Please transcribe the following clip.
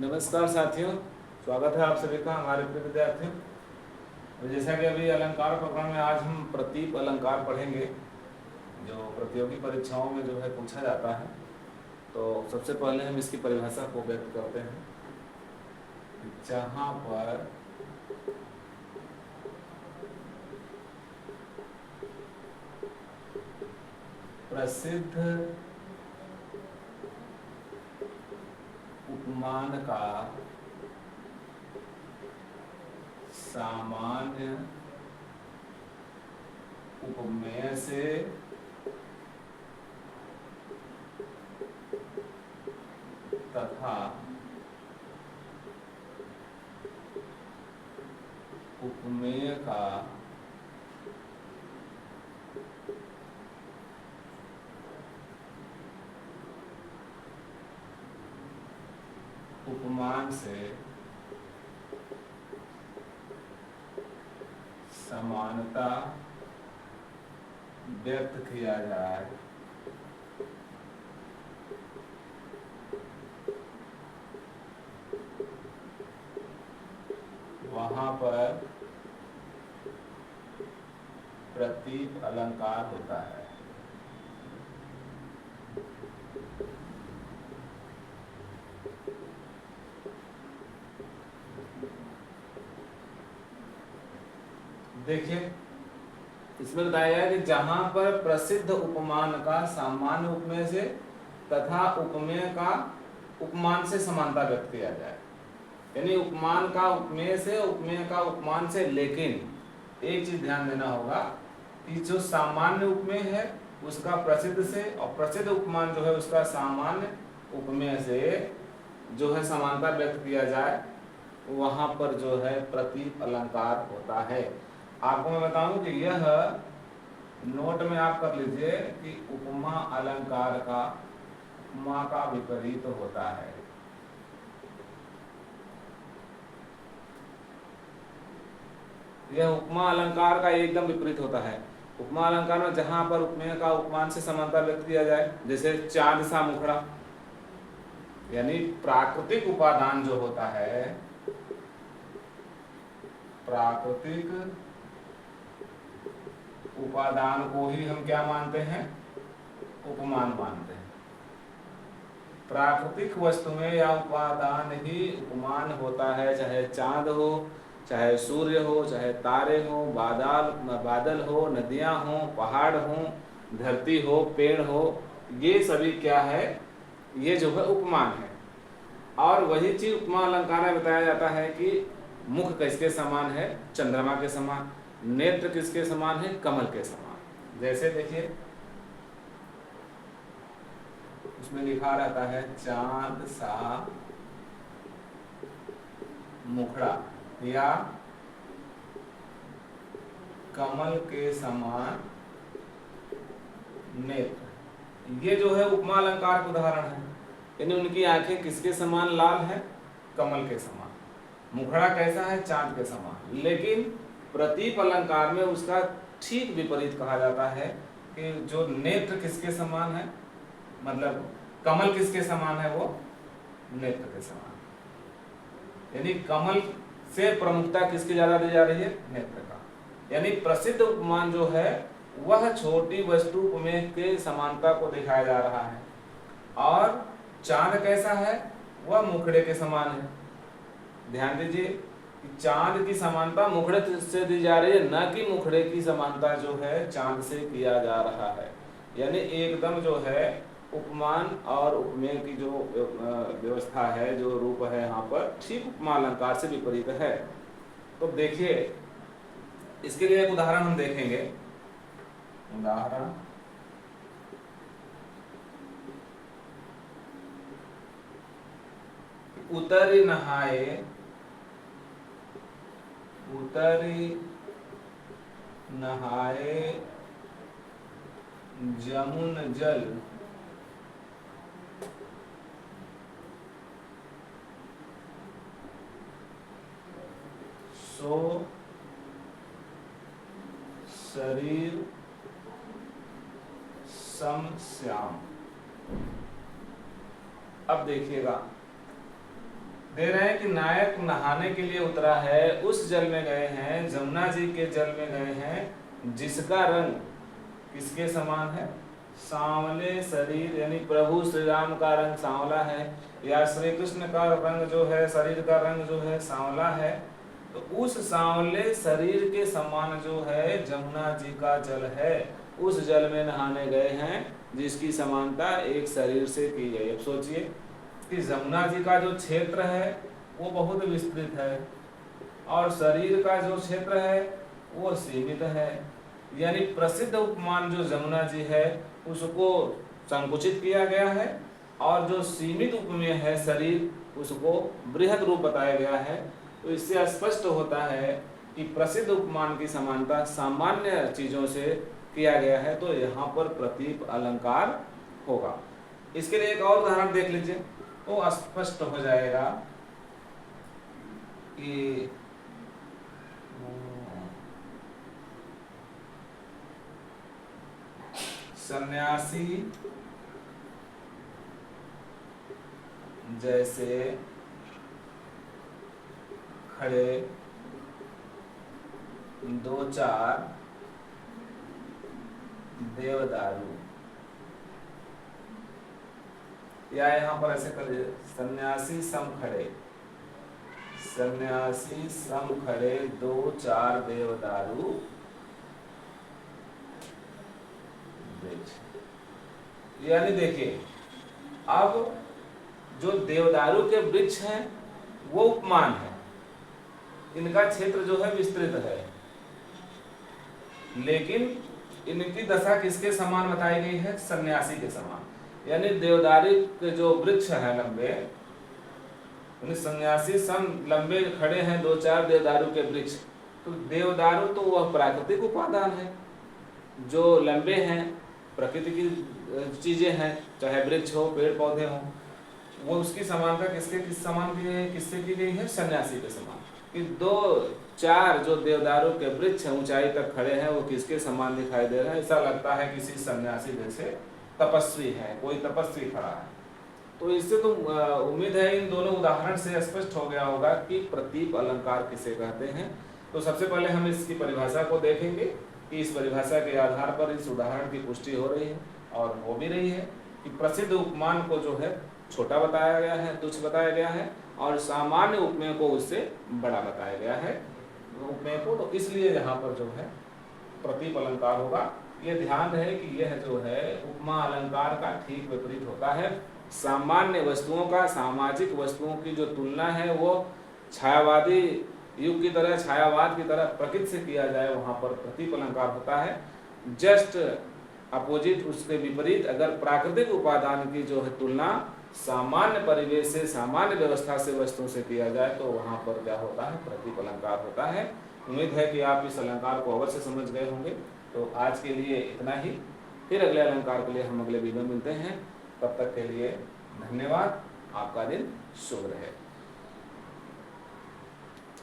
नमस्कार साथियों, स्वागत है आप सभी का हमारे प्रिय विद्यार्थियों। तो जैसा कि अभी अलंकार प्रकरण में आज हम प्रतीप अलंकार पढ़ेंगे, जो प्रतियोगी परीक्षाओं में जो है पूछा जाता है। तो सबसे पहले हम इसकी परिभाषा को व्यक्त करते हैं। जहाँ पर प्रसिद्ध उपमान का सामान्य उपमेय से तथा उपमेय का उपमान से समानता व्यक्त किया जाए, वहाँ पर प्रतीप अलंकार होता है। देखिए, इसमें बताया है कि जहां पर प्रसिद्ध उपमान का सामान्य उपमेय से तथा उपमेय का उपमान से समानता व्यक्त किया जाए, यानी उपमान का उपमेय से, उपमेय का उपमान से। लेकिन एक चीज ध्यान देना होगा कि जो सामान्य उपमेय है उसका प्रसिद्ध से, और प्रसिद्ध उपमान जो है उसका सामान्य उपमेय से जो है समानता व्यक्त किया जाए, वहां पर जो है प्रतीप अलंकार होता है। आपको मैं बताऊं कि यह नोट में आप कर लीजिए कि उपमा अलंकार का उपमा का विपरीत होता है। यह उपमा अलंकार का एकदम विपरीत होता है। उपमा अलंकार में जहां पर उपमेय का उपमान से समानता व्यक्त किया जाए, जैसे चांद सा मुखड़ा, यानी प्राकृतिक उपादान जो होता है, प्राकृतिक उपादान को ही हम क्या मानते हैं? उपमान मानते हैं। प्राकृतिक वस्तु में या उपादान ही उपमान होता है, चाहे चांद हो, चाहे सूर्य हो, चाहे तारे हो, बादल हो, नदियां हो, पहाड़ हो, धरती हो, पेड़ हो, ये सभी क्या है? ये जो है उपमान है। और वही चीज उपमा अलंकार में बताया जाता है कि मुख किसके समान है? चंद्रमा के समान। नेत्र किसके समान है? कमल के समान। जैसे देखिए, उसमें लिखा रहता है चांद सा मुखड़ा या कमल के समान नेत्र। ये जो है उपमा अलंकार का उदाहरण है, यानी उनकी आंखें किसके समान लाल है? कमल के समान। मुखड़ा कैसा है? चांद के समान। लेकिन प्रतीप अलंकार में उसका ठीक विपरीत कहा जाता है कि जो नेत्र किसके समान है, मतलब कमल किसके समान है? वो नेत्र के समान। यानी कमल से प्रमुखता किसकी ज्यादा दी जा रही है? नेत्र का। यानी प्रसिद्ध उपमान जो है वह छोटी वस्तु उपमेय के समानता को दिखाया जा रहा है। और चांद कैसा है? वह मुखड़े के समान है। ध्यान दीजिए कि चांद की समानता मुखड़े से दी जा रही है, न कि मुखड़े की समानता जो है चांद से किया जा रहा है। यानी एकदम जो है उपमान और उपमेय की जो व्यवस्था है, जो रूप है यहाँ पर, ठीक उपमा अलंकार से विपरीत है। तो देखिए, इसके लिए एक उदाहरण हम देखेंगे। उदाहरण, उतरी नहाए, उतरी नहाए जमुन जल, सो शरीर सम श्याम। अब देखिएगा, दे रहे हैं कि नायक नहाने के लिए उतरा है, उस जल में गए हैं, जमुना जी के जल में गए हैं, जिसका रंग किसके समान है? सांवले शरीर, यानी प्रभु श्री राम का रंग सांवला है, या श्री कृष्ण का रंग जो है, शरीर का रंग जो है सांवला है, तो उस सांवले शरीर के समान जो है जमुना जी का जल है, उस जल में नहाने गए हैं, जिसकी समानता एक शरीर से की गई। अब सोचिए कि जमुना जी का जो क्षेत्र है वो बहुत विस्तृत है और शरीर का जो क्षेत्र है वो सीमित है, यानी प्रसिद्ध उपमान जो जमुना जी है उसको संकुचित किया गया है और जो सीमित उपमेय है शरीर उसको बृहद रूप बताया गया है। तो इससे स्पष्ट होता है कि प्रसिद्ध उपमान की समानता सामान्य चीजों से किया गया है, तो यहाँ पर प्रतीप अलंकार होगा। इसके लिए एक और उदाहरण देख लीजिए तो स्पष्ट हो जाएगा कि सन्यासी जैसे खड़े दो चार देवदारू, या यहाँ पर ऐसे कर लीजिए सन्यासी सम खड़े, सन्यासी सम खड़े दो चार देवदारू वृक्ष। यानी देखिए अब जो देवदारू के वृक्ष हैं वो उपमान है, इनका क्षेत्र जो है विस्तृत है, लेकिन इनकी दशा किसके समान बताई गई है? सन्यासी के समान। यानी देवदारू के जो वृक्ष है लंबे, सन्यासी सम लंबे खड़े हैं दो चार देवदारू के वृक्ष, तो देवदारू तो वह प्राकृतिक उपादान है, जो लंबे हैं, प्रकृति की चीजें हैं, चाहे वृक्ष हो पेड़ पौधे हो, वो उसकी समानता किस समान की गई है? किससे की गई है? सन्यासी के समान। कि दो चार जो देवदारू के वृक्ष ऊंचाई तक खड़े हैं वो किसके समान दिखाई दे रहे हैं? ऐसा लगता है किसी सन्यासी जैसे तपस्वी है, कोई तपस्वी खड़ा है। तो इससे तो उम्मीद है इन दोनों उदाहरण से स्पष्ट हो गया होगा कि प्रतीप अलंकार किसे कहते हैं। तो सबसे पहले हम इसकी परिभाषा को देखेंगे कि इस परिभाषा के आधार पर इस उदाहरण की पुष्टि हो रही है और हो भी रही है कि प्रसिद्ध उपमान को जो है छोटा बताया गया है, तुच्छ बताया गया है, और सामान्य उपमेय को उससे बड़ा बताया गया है उपमेय को। तो इसलिए यहाँ पर जो है प्रतीप अलंकार होगा। ये ध्यान रहे कि यह जो है उपमा अलंकार का ठीक विपरीत होता है। सामान्य वस्तुओं का सामाजिक वस्तुओं की जो तुलना है वो छायावादी युग की तरह, छायावाद की तरह प्रकृति से किया जाए, वहाँ पर प्रतीप अलंकार होता है। जस्ट अपोजिट, उसके विपरीत अगर प्राकृतिक उपादान की जो है तुलना सामान्य परिवेश से, सामान्य व्यवस्था से, वस्तुओं से किया जाए तो वहाँ पर क्या होता है? प्रतीप अलंकार होता है। उम्मीद है कि आप इस अलंकार को अवश्य समझ गए होंगे। तो आज के लिए इतना ही, फिर अगले अलंकार के लिए हम अगले वीडियो में मिलते हैं। तब तक के लिए धन्यवाद। आपका दिन शुभ रहे।